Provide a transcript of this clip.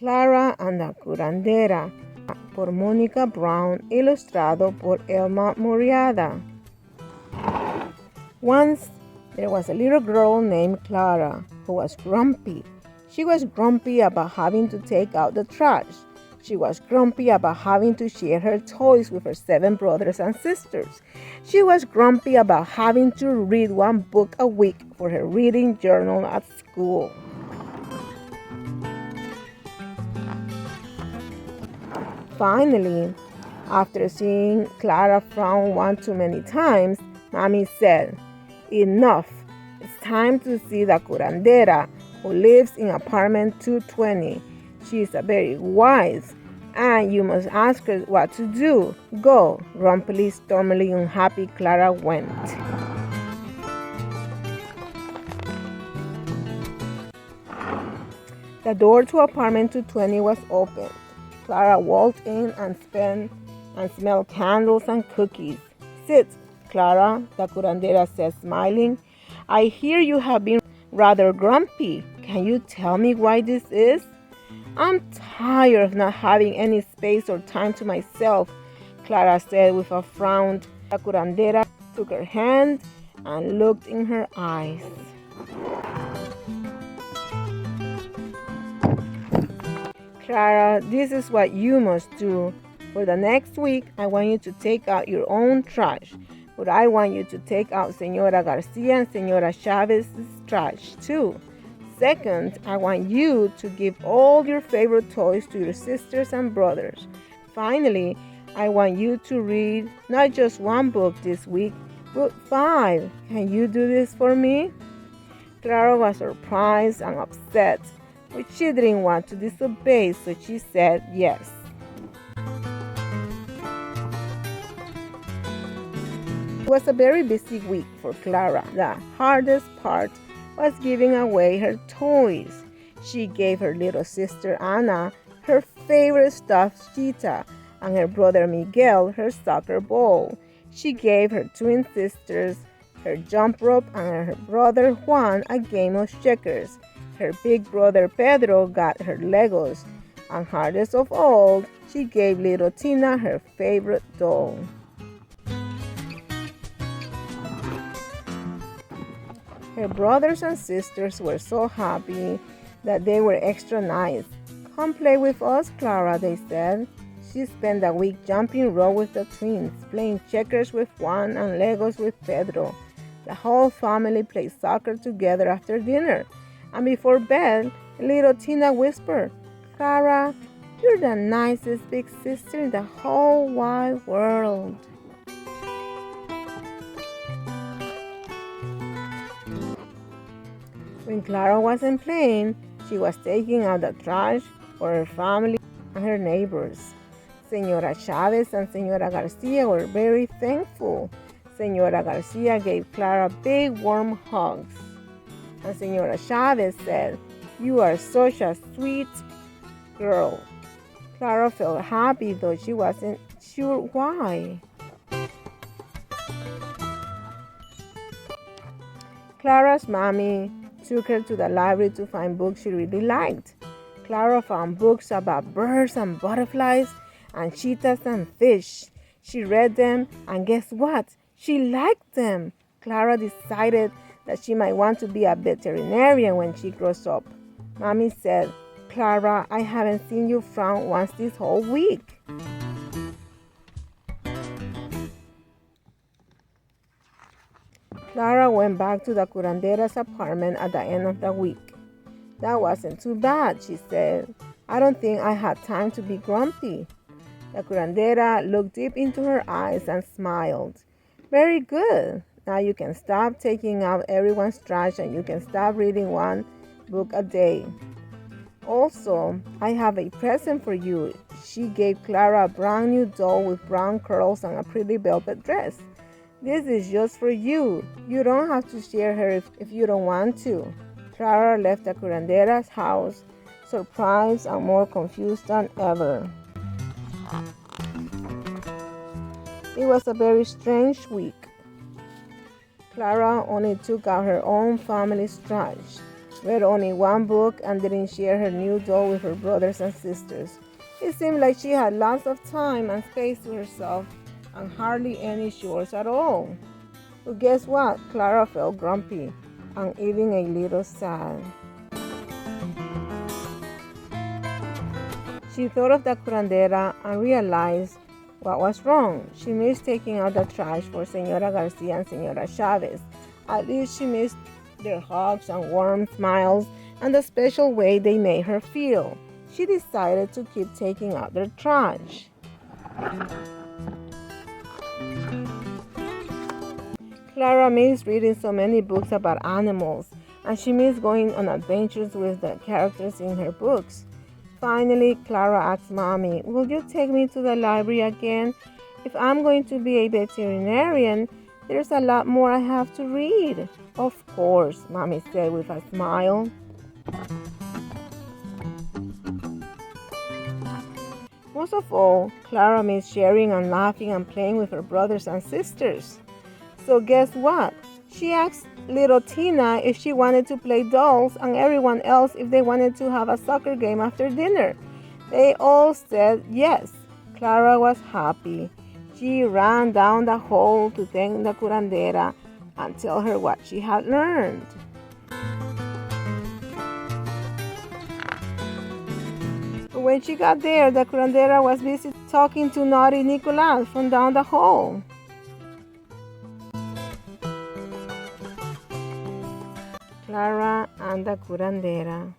Clara and la Curandera, por Mónica Brown, ilustrado por Elma Muriada. Once there was a little girl named Clara who was grumpy. She was grumpy about having to take out the trash. She was grumpy about having to share her toys with her 7 brothers and sisters. She was grumpy about having to read 1 book a week for her reading journal at school. Finally, after seeing Clara frown one too many times, Mommy said, "Enough. It's time to see the curandera who lives in apartment 220. She is a very wise, and you must ask her what to do. Go." Grumpily, stormily, unhappy Clara went. The door to apartment 220 was open. Clara walked in and smelled candles and cookies. "Sit, Clara," the curandera said, smiling. "I hear you have been rather grumpy. Can you tell me why this is?" "I'm tired of not having any space or time to myself," Clara said with a frown. The curandera took her hand and looked in her eyes. "Clara, this is what you must do. For the next week, I want you to take out your own trash, but I want you to take out Señora Garcia and Señora Chavez's trash too. Second, I want you to give all your favorite toys to your sisters and brothers. Finally, I want you to read not just 1 book this week, but 5. Can you do this for me?" Clara was surprised and upset, but she didn't want to disobey, so she said yes. It was a very busy week for Clara. The hardest part was giving away her toys. She gave her little sister Anna her favorite stuffed cheetah and her brother Miguel her soccer ball. She gave her twin sisters her jump rope and her brother Juan a game of checkers. Her big brother Pedro got her Legos, and hardest of all, she gave little Tina her favorite doll. Her brothers and sisters were so happy that they were extra nice. "Come play with us, Clara," they said. She spent the week jumping rope with the twins, playing checkers with Juan and Legos with Pedro. The whole family played soccer together after dinner. And before bed, little Tina whispered, "Clara, you're the nicest big sister in the whole wide world." When Clara wasn't playing, she was taking out the trash for her family and her neighbors. Señora Chavez and Señora Garcia were very thankful. Señora Garcia gave Clara big warm hugs. And Señora Chavez said, "You are such a sweet girl." Clara felt happy, though she wasn't sure why. Clara's mommy took her to the library to find books she really liked. Clara found books about birds and butterflies and cheetahs and fish. She read them, and guess what? She liked them. Clara decided that she might want to be a veterinarian when she grows up. Mommy said, "Clara, I haven't seen you frown once this whole week." Clara went back to the curandera's apartment at the end of the week. "That wasn't too bad," she said. "I don't think I had time to be grumpy." The curandera looked deep into her eyes and smiled. "Very good. Now you can stop taking out everyone's trash and you can stop reading 1 book a day. Also, I have a present for you." She gave Clara a brand new doll with brown curls and a pretty velvet dress. "This is just for you. You don't have to share her if you don't want to." Clara left the curandera's house, surprised and more confused than ever. It was a very strange week. Clara only took out her own family's trash. read only one book, and didn't share her new doll with her brothers and sisters. It seemed like she had lots of time and space to herself and hardly any chores at all. But guess what? Clara felt grumpy and even a little sad. She thought of the curandera and realized what was wrong. She missed taking out the trash for Senora Garcia and Senora Chavez. At least she missed their hugs and warm smiles and the special way they made her feel. She decided to keep taking out their trash. Clara missed reading so many books about animals, and she missed going on adventures with the characters in her books. Finally, Clara asked Mommy, "Will you take me to the library again? If I'm going to be a veterinarian, there's a lot more I have to read." "Of course," Mommy said with a smile. Most of all, Clara missed sharing and laughing and playing with her brothers and sisters. So guess what? She asked little Tina if she wanted to play dolls and everyone else if they wanted to have a soccer game after dinner. They all said yes. Clara was happy. She ran down the hall to thank the curandera and tell her what she had learned. But when she got there, the curandera was busy talking to naughty Nicolas from down the hall. Clara and the curandera.